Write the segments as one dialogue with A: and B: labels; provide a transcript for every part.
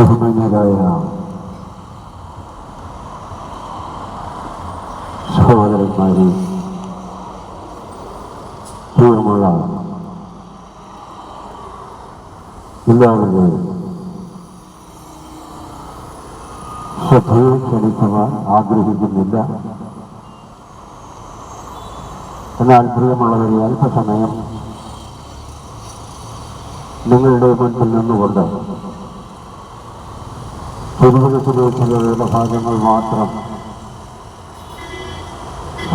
A: ബഹുമാന്യരായ സഹോദരന്മാരെ, പ്രിയമുള്ള എല്ലാവരെയും ശ്രദ്ധയെ ക്ഷണിക്കുവാൻ ആഗ്രഹിക്കുന്നില്ല. എന്നാൽ പ്രിയമുള്ളവരെ, അല്പസമയം നിങ്ങളുടെ മുൻപിൽ നിന്നുകൊണ്ട് തിരുവനന്തപുരത്തിലുള്ള ഭാഗങ്ങൾ മാത്രം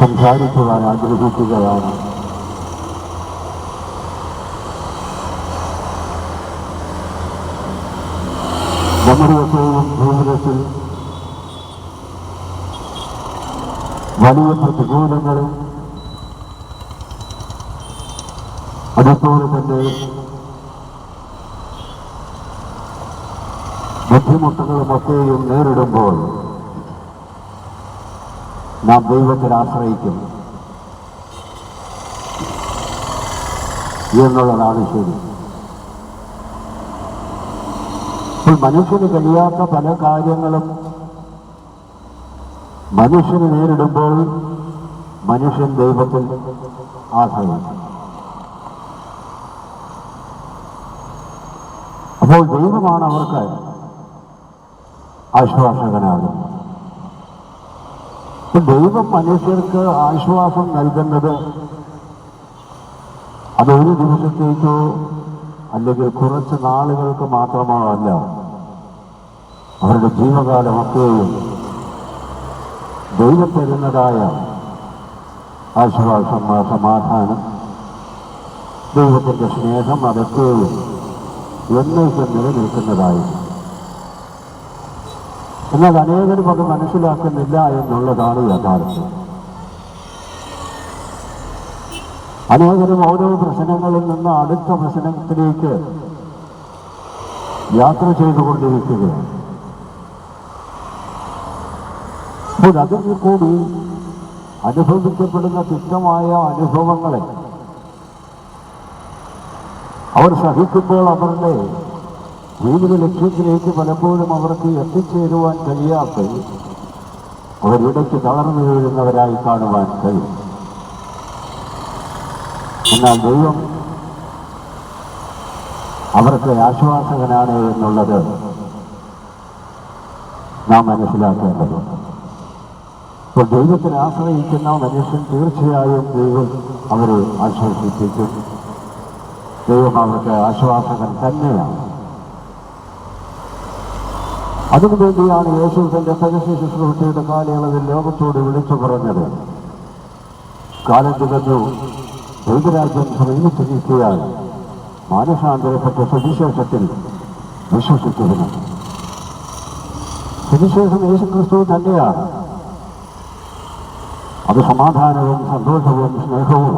A: സംസാരിക്കുവാൻ ആഗ്രഹിക്കുകയാണ്. നമ്മുടെയൊക്കെയും ജീവിതത്തിൽ വലിയ പ്രതികൂലങ്ങളും അതുപോലെ തന്നെ ബുദ്ധിമുട്ടുകളുമൊക്കെയും നേരിടുമ്പോൾ നാം ദൈവത്തിൽ ആശ്രയിക്കും എന്നുള്ളതാണ് ശരി. ഇപ്പോൾ മനുഷ്യന് കഴിയാത്ത പല കാര്യങ്ങളും മനുഷ്യന് നേരിടുമ്പോൾ മനുഷ്യൻ ദൈവത്തിൽ ആശ്രയിക്കും. അപ്പോൾ ദൈവമാണ് അവർക്ക് ആശ്വാസകനാകുന്നത്. ദൈവം മനുഷ്യർക്ക് ആശ്വാസം നൽകുന്നത് അതൊരു ദിവസത്തേക്കോ അല്ലെങ്കിൽ കുറച്ച് നാളുകൾക്ക് മാത്രമോ അല്ല. അവരുടെ ജീവകാലമൊക്കെയും ദൈവം തരുന്നതായ ആശ്വാസം, സമാധാനം, ദൈവത്തിൻ്റെ സ്നേഹം അതൊക്കെയും എന്നേക്കും നിലനിൽക്കുന്നതായി. എന്നാൽ അനേകരും അത് മനസ്സിലാക്കുന്നില്ല എന്നുള്ളതാണ് യാഥാർത്ഥ്യം. അനേകരും ഓരോ പ്രശ്നങ്ങളിൽ നിന്ന് അടുത്ത പ്രശ്നത്തിലേക്ക് യാത്ര ചെയ്തുകൊണ്ടിരിക്കുകയാണ്. അപ്പോൾ അതിൽ കൂടി അനുഭവിക്കപ്പെടുന്ന തുച്ഛമായ അനുഭവങ്ങളെ അവർ സഹിക്കുമ്പോൾ അവരുടെ ജീവിത ലക്ഷ്യത്തിലേക്ക് പലപ്പോഴും അവർക്ക് എത്തിച്ചേരുവാൻ കഴിയാത്ത അവരിടയ്ക്ക് തളർന്നു വീഴുന്നവരായി കാണുവാൻ കഴിയും. എന്നാൽ ദൈവം അവർക്ക് ആശ്വാസകനാണ് എന്നുള്ളത് നാം മനസ്സിലാക്കേണ്ടതുണ്ട്. ഇപ്പോൾ ദൈവത്തിൽ ആശ്രയിക്കുന്ന മനുഷ്യൻ തീർച്ചയായും ദൈവം അവരെ ആശ്വസിപ്പിക്കും. ദൈവം അവർക്ക് ആശ്വാസകൻ തന്നെയാണ്. അതിനുവേണ്ടിയാണ് യേശു തന്റെ പരസ്യ ശുശ്രൂഷയുടെ കാലയളവിൽ ലോകത്തോട് വിളിച്ചു പറഞ്ഞത്, കാലം തികഞ്ഞു, ദൈവരാജ്യം സമീപിച്ചിരിക്കുകയാൽ മാനസാന്തരപ്പെട്ട സുവിശേഷത്തിൽ വിശ്വസിച്ചിരുന്നു. സുവിശേഷം യേശുക്രിസ്തു തന്നെയാണ്. അത് സമാധാനവും സന്തോഷവും സ്നേഹവും.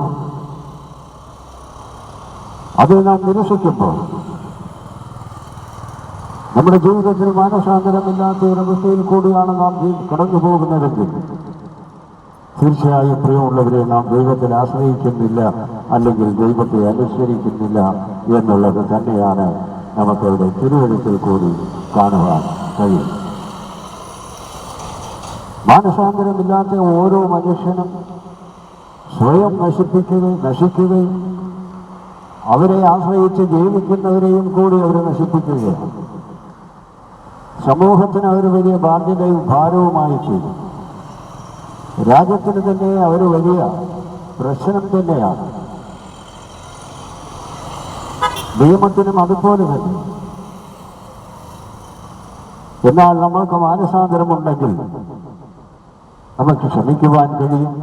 A: അത് നാം നിരസിക്കുമ്പോൾ നമ്മുടെ ജീവിതത്തിൽ മാനസാന്തരമില്ലാത്ത ഒരവസ്ഥയിൽ കൂടിയാണ് നാം കടന്നു പോകുന്നതെങ്കിൽ തീർച്ചയായും പ്രിയമുള്ളവരെ, നാം ദൈവത്തിൽ ആശ്രയിക്കുന്നില്ല, അല്ലെങ്കിൽ ദൈവത്തെ അനുസരിക്കുന്നില്ല എന്നുള്ളത് തന്നെയാണ് നമുക്കവിടെ തിരുവഴുത്തിൽ കൂടി കാണുവാൻ കഴിയും. മാനസാന്തരമില്ലാത്ത ഓരോ മനുഷ്യനും സ്വയം നശിക്കുകയും അവരെ ആശ്രയിച്ച് ജീവിക്കുന്നവരെയും കൂടി അവർ നശിപ്പിക്കുകയാണ്. സമൂഹത്തിന് അവർ വലിയ ബാധ്യതയും ഭാരവുമായി ചെയ്തു. രാജ്യത്തിന് തന്നെ അവർ വലിയ പ്രശ്നം തന്നെയാണ്. നിയമത്തിനും അതുപോലെ തന്നെ. എന്നാൽ നമ്മൾക്ക് മാനസാന്തരമുണ്ടെങ്കിൽ നമുക്ക് ക്ഷമിക്കുവാൻ കഴിയും,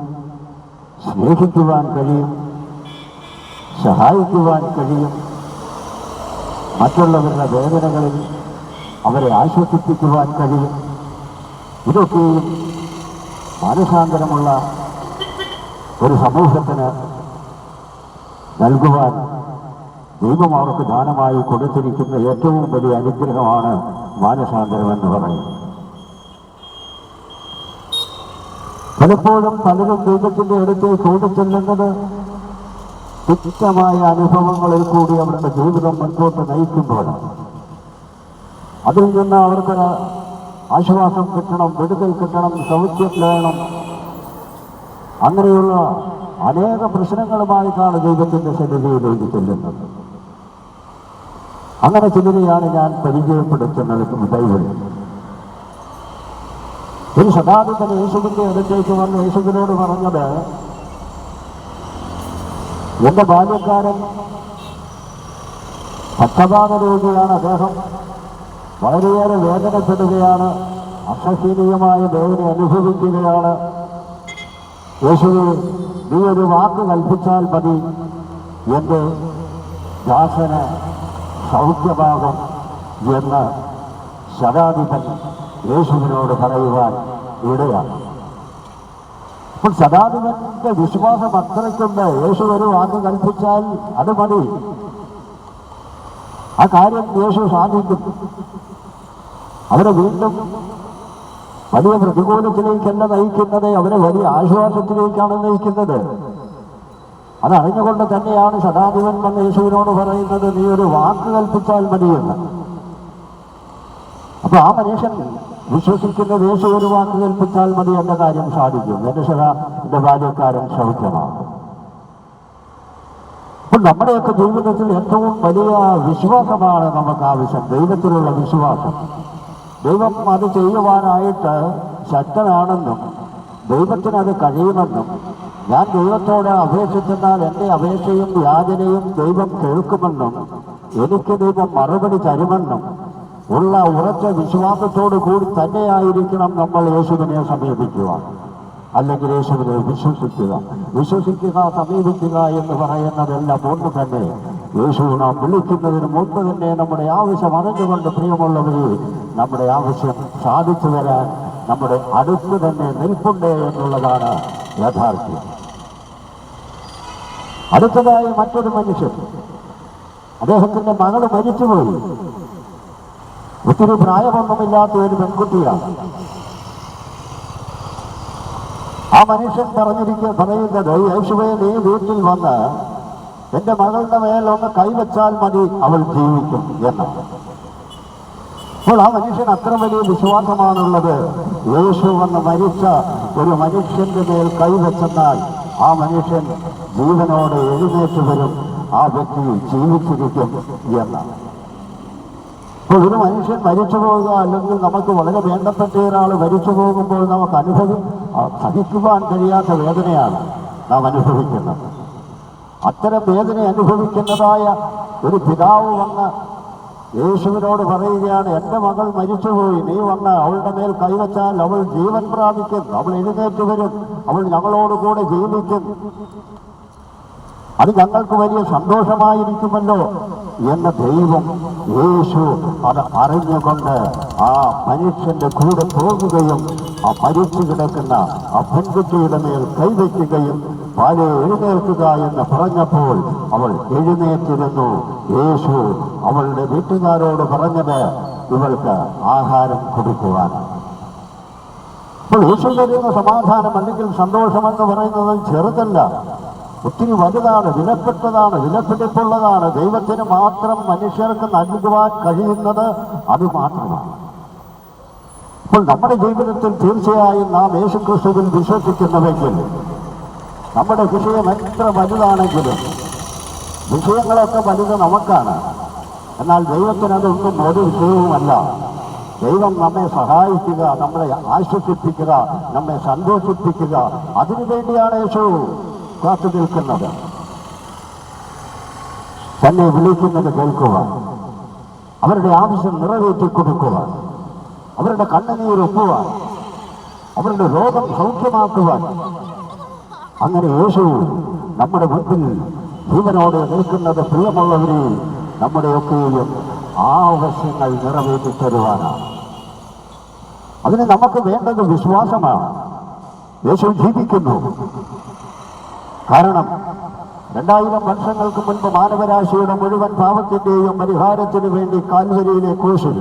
A: സ്നേഹിക്കുവാൻ കഴിയും, സഹായിക്കുവാൻ കഴിയും. മറ്റുള്ളവരുടെ വേദനകളിൽ അവരെ ആശ്വസിപ്പിക്കുവാൻ കഴിയും. ഇതൊക്കെയും മാനസാന്തരമുള്ള ഒരു സമൂഹത്തിന് നൽകുവാൻ ദൈവം അവർക്ക് ദാനമായി കൊടുത്തിരിക്കുന്ന ഏറ്റവും വലിയ അനുഗ്രഹമാണ് മാനസാന്തരം എന്ന് പറയുന്നത്. പലപ്പോഴും പലരും ദൈവത്തിൻ്റെ അടുത്തേക്ക് ഓടിച്ചെല്ലുന്നത് തുച്ഛമായ അനുഭവങ്ങളിൽ കൂടി അവരുടെ ജീവിതം മുൻപോട്ട് നയിക്കുമ്പോഴാണ്. അതിൽ നിന്ന് അവർക്കൊരു ആശ്വാസം കിട്ടണം, വിടുതൽ കിട്ടണം, സൗഖ്യം വേണം. അങ്ങനെയുള്ള അനേക പ്രശ്നങ്ങളുമായിട്ടാണ് ദൈവത്തിൻ്റെ സന്നിധിയിലേക്ക് ചെല്ലുന്നത്. അങ്ങനെ ചിലരെയാണ് ഞാൻ പരിചയപ്പെടുത്തുന്നത് ബൈബിളിൽ. ഒരു ശതാധിപൻ യേശുവിൻ്റെ അടുത്തേക്ക് വന്ന് യേശുവിനോട് പറഞ്ഞത്, എൻ്റെ ബാല്യക്കാരൻ പക്ഷപാത രോഗിയാണ്, അദ്ദേഹം വളരെയേറെ വേദനപ്പെടുകയാണ്, അസഹനീയമായ വേദന അനുഭവിക്കുകയാണ്. യേശുവേ, നീ ഒരു വാക്ക് കൽപ്പിച്ചാൽ മതി, എൻ്റെ ദാസന് സൗഖ്യമാകും എന്ന് ശതാധിപൻ യേശുവിനോട് പറയുവാൻ ഇടയാണ്. അപ്പോൾ ശതാധിപന്റെ വിശ്വാസം അത്രയ്ക്കുണ്ട്. യേശു ഒരു വാക്ക് കൽപ്പിച്ചാൽ അത് മതി, ആ കാര്യം യേശു സാധിക്കും. അവരെ വീണ്ടും വലിയ പ്രതികൂലത്തിലേക്കല്ല നയിക്കുന്നത്, അവരെ വലിയ ആശ്വാസത്തിലേക്കാണ് നയിക്കുന്നത്. അതറിഞ്ഞുകൊണ്ട് തന്നെയാണ് ശതാധിപൻ വന്ന് യേശുവിനോട് പറയുന്നത്, നീ ഒരു വാക്ക് കൽപ്പിച്ചാൽ മതിയെന്ന്. അപ്പൊ ആ മനുഷ്യൻ വിശ്വസിക്കുന്നത് യേശു ഒരു വാക്ക് കൽപ്പിച്ചാൽ മതി എന്ന കാര്യം സാധിക്കും, എൻ്റെ ബാല്യക്കാരൻ സൗഖ്യമാകും. അപ്പോൾ നമ്മുടെയൊക്കെ ജീവിതത്തിൽ ഏറ്റവും വലിയ വിശ്വാസമാണ് നമുക്ക് ആവശ്യം, ദൈവത്തിലുള്ള വിശ്വാസം. ദൈവം അത് ചെയ്യുവാനായിട്ട് ശക്തനാണെന്നും ദൈവത്തിനത് കഴിയുമെന്നും, ഞാൻ ദൈവത്തോട് അപേക്ഷിച്ചെന്നാൽ എൻ്റെ അപേക്ഷയും യാചനയും ദൈവം കേൾക്കുമെന്നും എനിക്ക് ദൈവം മറുപടി തരുമെന്നും ഉള്ള ഉറച്ച വിശ്വാസത്തോടു കൂടി തന്നെയായിരിക്കണം നമ്മൾ യേശുവിനെ സമീപിക്കുക, അല്ലെങ്കിൽ യേശുവിനെ വിശ്വസിക്കുക, സമീപിക്കുക എന്ന് പറയുന്നതെല്ലാം ഒന്ന് തന്നെ. യേശു നാം വിളിക്കുന്നതിന് മുൻപ് തന്നെ നമ്മുടെ ആവശ്യം അറിഞ്ഞുകൊണ്ട്, പ്രിയമുള്ളവരെ, നമ്മുടെ ആവശ്യം സാധിച്ചു വരാൻ നമ്മുടെ അടുത്ത് തന്നെ നിൽപ്പുണ്ട് എന്നുള്ളതാണ് യാഥാർത്ഥ്യം. അടുത്തതായി മറ്റൊരു മനുഷ്യൻ, അദ്ദേഹത്തിൻ്റെ മകള് മരിച്ചുപോയി. ഒത്തിരി പ്രായമൊന്നുമില്ലാത്ത ഒരു പെൺകുട്ടിയാണ്. ആ മനുഷ്യൻ പറയുന്നത്, യേശുവേ, നീ വീട്ടിൽ വന്ന് എൻ്റെ മകളുടെ മേലൊന്ന് കൈവച്ചാൽ മതി, അവൾ ജീവിക്കും എന്നാണ്. അപ്പോൾ ആ മനുഷ്യൻ അത്ര വലിയ വിശ്വാസമാണുള്ളത്. യേശു വന്ന് മരിച്ച ഒരു മനുഷ്യന്റെ മേൽ കൈവച്ചെന്നാൽ ആ മനുഷ്യൻ ജീവനോടെ എഴുന്നേറ്റ് വരും, ആ വ്യക്തി ജീവിച്ചിരിക്കും എന്നാണ്. അപ്പോൾ ഒരു മനുഷ്യൻ മരിച്ചു പോകുക, അല്ലെങ്കിൽ നമുക്ക് വളരെ വേണ്ടപ്പെട്ട ഒരാൾ മരിച്ചു പോകുമ്പോൾ നമുക്ക് സഹിക്കുവാൻ കഴിയാത്ത വേദനയാണ് നാം അനുഭവിക്കുന്നത്. അത്തരം വേദന അനുഭവിക്കുന്നതായ ഒരു പിതാവ് വന്ന് യേശുവിനോട് പറയുകയാണ്, എൻ്റെ മകൾ മരിച്ചുപോയി, നീ വന്ന് അവളുടെ മേൽ കൈവച്ചാൽ അവൾ ജീവൻ പ്രാപിക്കും, അവൾ എഴുന്നേറ്റ് വരും, അവൾ ഞങ്ങളോടുകൂടെ ജീവിക്കും, അത് ഞങ്ങൾക്ക് വലിയ സന്തോഷമായിരിക്കുമല്ലോ എന്ന് ദൈവം യേശു അത് അറിഞ്ഞുകൊണ്ട് ആ മനുഷ്യന്റെ കൂടെ പോകുകയും ആ മരിച്ചു കിടക്കുന്ന ആ പെൺകുട്ടിയുടെ മേൽ കൈവയ്ക്കുകയും പാലെ എഴുന്നേൽക്കുക എന്ന് പറഞ്ഞപ്പോൾ അവൾ എഴുന്നേറ്റിരുന്നു. യേശു അവളുടെ വീട്ടുകാരോട് പറഞ്ഞത് ഇവൾക്ക് ആഹാരം കൊടുക്കുവാൻ. അപ്പോൾ യേശു തരുന്ന സമാധാനം അല്ലെങ്കിൽ സന്തോഷമെന്ന് പറയുന്നത് ചെറുതല്ല, ഒത്തിരി വലുതാണ്, വിലപ്പെട്ടതാണ്, വിലപിടിപ്പുള്ളതാണ്. ദൈവത്തിന് മാത്രം മനുഷ്യർക്ക് നൽകുവാൻ കഴിയുന്നത് അത് മാത്രമാണ്. അപ്പോൾ നമ്മുടെ ജീവിതത്തിൽ തീർച്ചയായും നാം യേശുക്രിസ്തുവിൽ വിശ്വസിക്കുന്നുവെങ്കിൽ നമ്മുടെ വിഷയം എത്ര വലുതാണെങ്കിലും, വിഷയങ്ങളൊക്കെ വലുത് നമുക്കാണ്, എന്നാൽ ദൈവത്തിനതൊന്നും ഒരു വിഷയവുമല്ല. ദൈവം നമ്മെ സഹായിക്കുക, നമ്മളെ ആശ്വസിപ്പിക്കുക, നമ്മെ സന്തോഷിപ്പിക്കുക, അതിനു വേണ്ടിയാണ് യേശു കാത്തു നിൽക്കുന്നത്. തന്നെ വിളിക്കുന്നത് കേൾക്കുക, അവരുടെ ആവശ്യം നിറവേറ്റി കൊടുക്കുക, അവരുടെ കണ്ണുനീരൊപ്പുവാൻ, അവരുടെ രോഗം സൗഖ്യമാക്കുവാൻ. അങ്ങനെ യേശു നമ്മുടെ മുൻപിൽ ജീവനോടെ നിൽക്കുന്നത്, പ്രിയമുള്ളവരെ, നമ്മുടെയൊക്കെയും ആവശ്യങ്ങൾ നിറവേറ്റി തരുവാനാണ്. അതിന് നമുക്ക് വേണ്ടത് വിശ്വാസമാണ്. യേശു ജീവിക്കുന്നു. കാരണം 2000 വർഷങ്ങൾക്ക് മുൻപ് മാനവരാശിയുടെ മുഴുവൻ പാപത്തിന്റെയും പരിഹാരത്തിനു വേണ്ടി കാൽവരിയിലെ ക്രൂശിൽ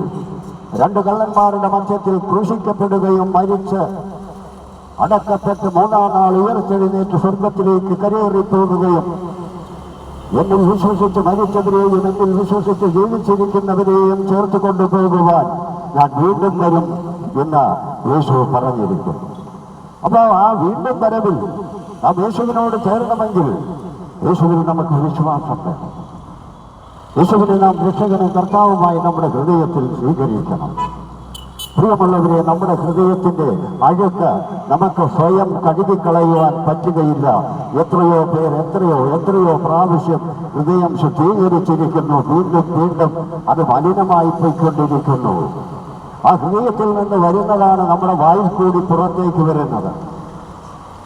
A: 2 കള്ളന്മാരുടെ മധ്യത്തിൽ ക്രൂശിക്കപ്പെടുകയും മരിച്ച് അടക്കപ്പെട്ട് 3-ാം നാൾ ഉയർത്തെഴുന്നേറ്റ് സ്വർഗത്തിലേക്ക് കരയേറി പോകുകയും എന്നിൽ വിശ്വസിച്ച് മരിച്ചവരെയും എന്നിൽ വിശ്വസിച്ച് ജീവിച്ചിരിക്കുന്നവരെയും ചേർത്ത് കൊണ്ടുപോകുവാൻ ഞാൻ വീണ്ടും വരും എന്ന് യേശു പറഞ്ഞിരിക്കും. അപ്പോൾ ആ വീണ്ടും വരവിൽ ആ യേശുവിനോട് ചേരണമെങ്കിൽ യേശുവിൽ നമുക്ക് വിശ്വാസം വേണം. യേശുവിനെ നാം രക്ഷകനും കർത്താവുമായി നമ്മുടെ ഹൃദയത്തിൽ സ്വീകരിക്കണം. പ്രിയമുള്ളവരെ, നമ്മുടെ ഹൃദയത്തിന്റെ അഴുക്ക് നമുക്ക് സ്വയം കഴുകിക്കളയുവാൻ പറ്റുകയില്ല. എത്രയോ പേർ എത്രയോ പ്രാവശ്യം ഹൃദയം ശുദ്ധീകരിച്ചിരിക്കുന്നു, വീണ്ടും വീണ്ടും അത് മലിനമായി പോയിക്കൊണ്ടിരിക്കുന്നു. ആ ഹൃദയത്തിൽ നിന്ന് വരുന്നതാണ് നമ്മുടെ വായിൽ കൂടി പുറത്തേക്ക് വരുന്നത്.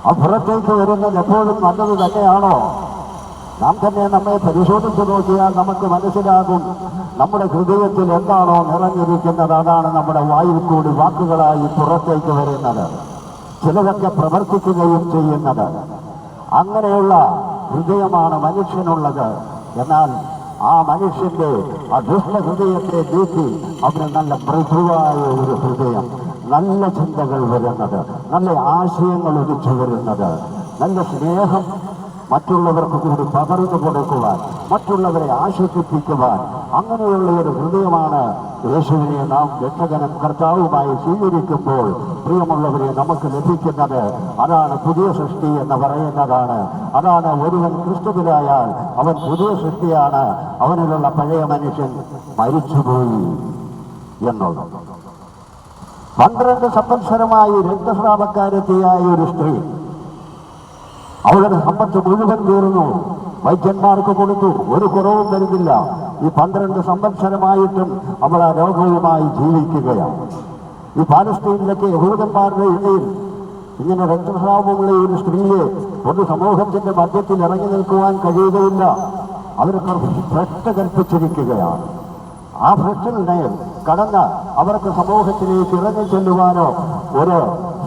A: ആ പുറത്തേക്ക് വരുന്നത് എപ്പോഴും നല്ലത് തന്നെയാണോ? നാം തന്നെ നമ്മെ പരിശോധിച്ചു നോക്കിയാൽ നമുക്ക് മനസ്സിലാകും നമ്മുടെ ഹൃദയത്തിൽ എന്താണോ നിറഞ്ഞിരിക്കുന്നത് അതാണ് നമ്മുടെ വായിൽ കൂടി വാക്കുകളായി പുറത്തേക്ക് വരുന്നത്, ചിലതൊക്കെ പ്രവർത്തിക്കുകയും ചെയ്യുന്നത്. അങ്ങനെയുള്ള ഹൃദയമാണ് മനുഷ്യനുള്ളത്. എന്നാൽ ആ മനുഷ്യന്റെ ആ ദുഷ്ടഹൃദയത്തെ നീക്കി അവന് നല്ല മൃദുവായ ഒരു ഹൃദയം, നല്ല ചിന്തകൾ വരുന്നത്, നല്ല ആശയങ്ങൾ ഉദിച്ചു വരുന്നത്, നല്ല സ്നേഹം മറ്റുള്ളവർക്ക് കൂടി പകർന്നു കൊടുക്കുവാൻ, മറ്റുള്ളവരെ ആശ്വസിപ്പിക്കുവാൻ, അങ്ങനെയുള്ള ഒരു ഹൃദയമാണ് യേശുവിനെ നാം രക്ഷകനും കർത്താവുമായി സ്വീകരിക്കുമ്പോൾ പ്രിയമുള്ളവരെ നമുക്ക് ലഭിക്കുന്നത്. അതാണ് പുതിയ സൃഷ്ടി എന്ന് പറയുന്നതാണ്. അതാണ് ഒരുവൻ ക്രിസ്തുവിലായാൽ അവൻ പുതിയ സൃഷ്ടിയാണ്, അവനിലുള്ള പഴയ മനുഷ്യൻ മരിച്ചുപോയി എന്നുള്ളത്. 12 സംവത്സരമായി രക്തസ്രാവക്കാരത്തിയായ ഒരു സ്ത്രീ, അവരുടെ സമ്പത്ത് മുഴുവൻ തീർന്നു, വൈദ്യന്മാർക്ക് കൊടുത്തു, ഒരു കുറവും വരുന്നില്ല. ഈ 12 സംവത്സരമായിട്ടും അവൾ ആ രോഗവുമായി ജീവിക്കുകയാണ്. ഈ പാലസ്തീനിലൊക്കെ യഹൂദന്മാരുടെ ഇടയിൽ ഇങ്ങനെ രക്തസ്രാവമുള്ള ഒരു സ്ത്രീയെ ഒരു സമൂഹത്തിന്റെ മധ്യത്തിൽ ഇറങ്ങി നിൽക്കുവാൻ കഴിയുകയില്ല. അവർക്ക് ഭ്രഷ്ട് കൽപ്പിച്ചിരിക്കുകയാണ്. ആ ഭ്രഷ്ടിനെ കടന്ന് അവർക്ക് സമൂഹത്തിലേക്ക് ഇറങ്ങി ചെല്ലുവാനോ ഒരു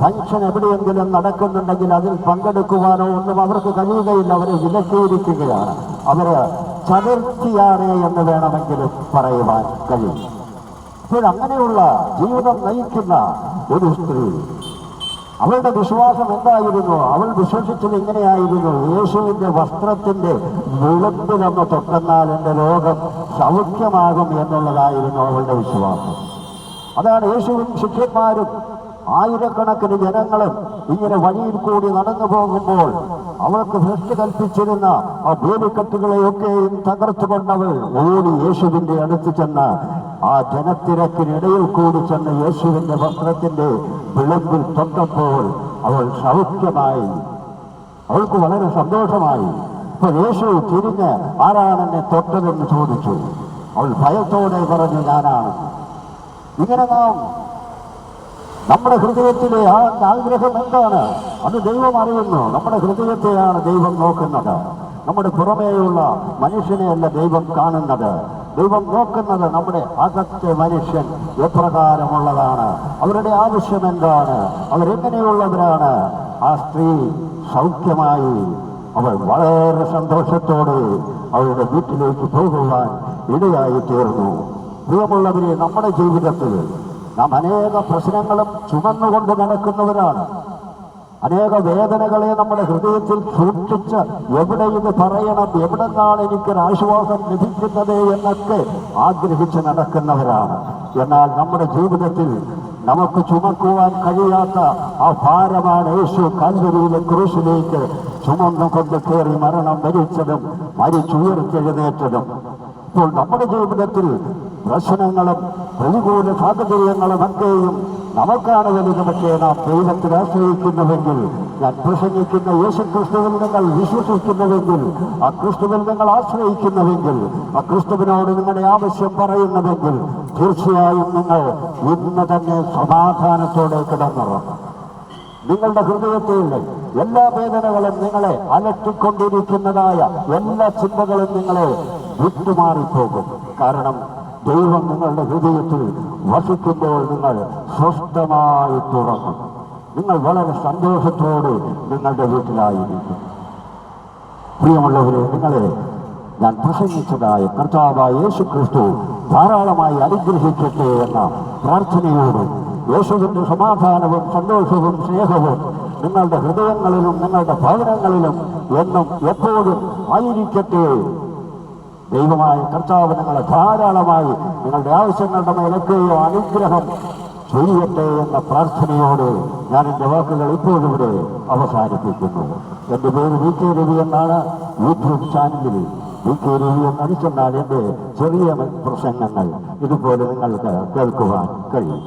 A: ഫംഗ്ഷൻ എവിടെയെങ്കിലും നടക്കുന്നുണ്ടെങ്കിൽ അതിൽ പങ്കെടുക്കുവാനോ ഒന്നും അവർക്ക് കഴിയുകയില്ല. അവരെ വിലക്കിയിരിക്കുകയാണ്, അവര് ചതുർത്ഥിയാണ് എന്ന് വേണമെങ്കിലും പറയുവാൻ കഴിയും. അപ്പോൾ അങ്ങനെയുള്ള ജീവിതം നയിക്കുന്ന ഒരു സ്ത്രീ, അവളുടെ വിശ്വാസം എന്തായിരുന്നു? അവൾ വിശ്വസിച്ചത് ഇങ്ങനെയായിരുന്നു: യേശുവിന്റെ വസ്ത്രത്തിന്റെ വിളുമ്പിലൊന്ന് തൊട്ടെന്നാൽ എൻ്റെ രോഗം സൗഖ്യമാകും എന്നുള്ളതായിരുന്നു അവളുടെ വിശ്വാസം. അതാണ് യേശുവും ശിഷ്യന്മാരും ആയിരക്കണക്കിന് ജനങ്ങളും ഇങ്ങനെ വഴിയിൽ കൂടി നടന്നു പോകുമ്പോൾ അവൾക്ക് ഭ്രഷ്ട് കൽപ്പിച്ചിരുന്ന ആ വേലിക്കെട്ടുകളെയൊക്കെയും തകർത്തുകൊണ്ടവൾ ഓടി യേശുവിന്റെ അടുത്ത് ചെന്ന് ആ ജനത്തിരക്കിനിടയിൽ കൂടി ചെന്ന് യേശുവിന്റെ വസ്ത്രത്തിന്റെ വിളമ്പിൽ തൊട്ടപ്പോൾ അവൾ സൗഖ്യമായി. അവൾക്ക് വളരെ സന്തോഷമായി. അപ്പോൾ യേശു തിരിഞ്ഞ് ആരാണെന്നെ തൊട്ടതെന്ന് ചോദിച്ചു. അവൾ ഭയത്തോടെ പറഞ്ഞു, ഞാനാണ്. ഇങ്ങനെ നാം നമ്മുടെ ഹൃദയത്തിലെ ആ ആഗ്രഹം എന്താണ് അത് ദൈവം അറിയുന്നു. നമ്മുടെ ഹൃദയത്തെയാണ് ദൈവം നോക്കുന്നത്. നമ്മുടെ പുറമേയുള്ള മനുഷ്യനെയല്ല ദൈവം കാണുന്നത്. ദൈവം നോക്കുന്നത് നമ്മുടെ അകത്തെ മനുഷ്യൻ എപ്രകാരമുള്ളതാണ്, അവരുടെ ആവശ്യം എന്താണ്, അവരെങ്ങനെയുള്ളവരാണ്. ആ സ്ത്രീ സൗഖ്യമായി. അവൾ വളരെ സന്തോഷത്തോടെ അവളുടെ വീട്ടിലേക്ക് പോകുവാൻ ഇടയായി തീർന്നു. പ്രിയമുള്ളവരെ, നമ്മുടെ ജീവിതത്തിൽ നാം അനേക പ്രശ്നങ്ങളും ചുമന്നുകൊണ്ട് നടക്കുന്നവരാണ്. അനേക വേദനകളെ നമ്മുടെ ഹൃദയത്തിൽ സൂക്ഷിച്ച് എവിടെ ഇത് പറയണം, എവിടെ നിന്നാണ് എനിക്കൊരാശ്വാസം ലഭിക്കുന്നത് എന്നൊക്കെ ആഗ്രഹിച്ച് നടക്കുന്നവരാണ്. എന്നാൽ നമ്മുടെ ജീവിതത്തിൽ നമുക്ക് ചുമക്കുവാൻ കഴിയാത്ത ആ ഭാരമാണ് യേശു കാൽവരിയിലെ ക്രൂശിലേക്ക് ചുമന്നുകൊണ്ട് കയറി മരണം വരിച്ചതും മരിച്ചുയർത്തെഴുന്നേറ്റതും. ഇപ്പോൾ നമ്മുടെ ജീവിതത്തിൽ പ്രശ്നങ്ങളും പ്രതികൂല സാഹചര്യങ്ങളും ഒക്കെയും നമുക്കാണ് വലുത്. പക്ഷേ നാം ദൈവത്തിൽ ആശ്രയിക്കുന്നുവെങ്കിൽ, ഞാൻ പ്രസംഗിക്കുന്ന യേശു ക്രിസ്തുവിൽ നിങ്ങൾ വിശ്വസിക്കുന്നുവെങ്കിൽ, ആ ക്രിസ്തുവിൽ നിങ്ങൾ ആശ്രയിക്കുന്നുവെങ്കിൽ, ആ ക്രിസ്തുവിനോട് നിങ്ങളുടെ ആവശ്യം പറയുന്നുവെങ്കിൽ, തീർച്ചയായും നിങ്ങൾ ഇന്ന് തന്നെ സമാധാനത്തോടെ കിടന്നുറങ്ങും. നിങ്ങളുടെ ഹൃദയത്തിലെ എല്ലാ വേദനകളും നിങ്ങളെ അലട്ടിക്കൊണ്ടിരിക്കുന്നതായ എല്ലാ ചിന്തകളും നിങ്ങളെ വിട്ടുമാറിപ്പോകും. കാരണം ദൈവം നിങ്ങളുടെ ഹൃദയത്തിൽ വസിക്കുമ്പോൾ നിങ്ങൾ സ്വസ്ഥമായിട്ടുറങ്ങും. നിങ്ങൾ വളരെ സന്തോഷത്തോടെ നിങ്ങളുടെ വീട്ടിലായിരിക്കും. പ്രിയമുള്ളവരെ, നിങ്ങളെ ഞാൻ പ്രസംഗിച്ചതായ കർത്താവായ യേശു ക്രിസ്തു ധാരാളമായി അനുഗ്രഹിക്കട്ടെ എന്ന പ്രാർത്ഥനയോടും യേശുവിന്റെ സമാധാനവും സന്തോഷവും സ്നേഹവും നിങ്ങളുടെ ഹൃദയങ്ങളിലും നിങ്ങളുടെ ഭവനങ്ങളിലും എന്നും എപ്പോഴും ആയിരിക്കട്ടെ ദൈവമായ കർത്താവ് നിങ്ങളെ ധാരാളമായി നിങ്ങളുടെ ആവശ്യങ്ങളുടെ മേലൊക്കെയോ അനുഗ്രഹം ചെയ്യട്ടെ എന്ന പ്രാർത്ഥനയോട് ഞാൻ എൻ്റെ വാക്കുകൾ ഇപ്പോഴും ഇവിടെ അവസാനിപ്പിക്കുന്നു. എൻ്റെ പേര് വി കെ രവി എന്നാണ്. യൂട്യൂബ് ചാനലിൽ വി കെ രവി എന്നടിച്ചെന്നാൽ എൻ്റെ ചെറിയ പ്രസംഗങ്ങൾ ഇതുപോലെ നിങ്ങൾക്ക് കേൾക്കുവാൻ കഴിയും.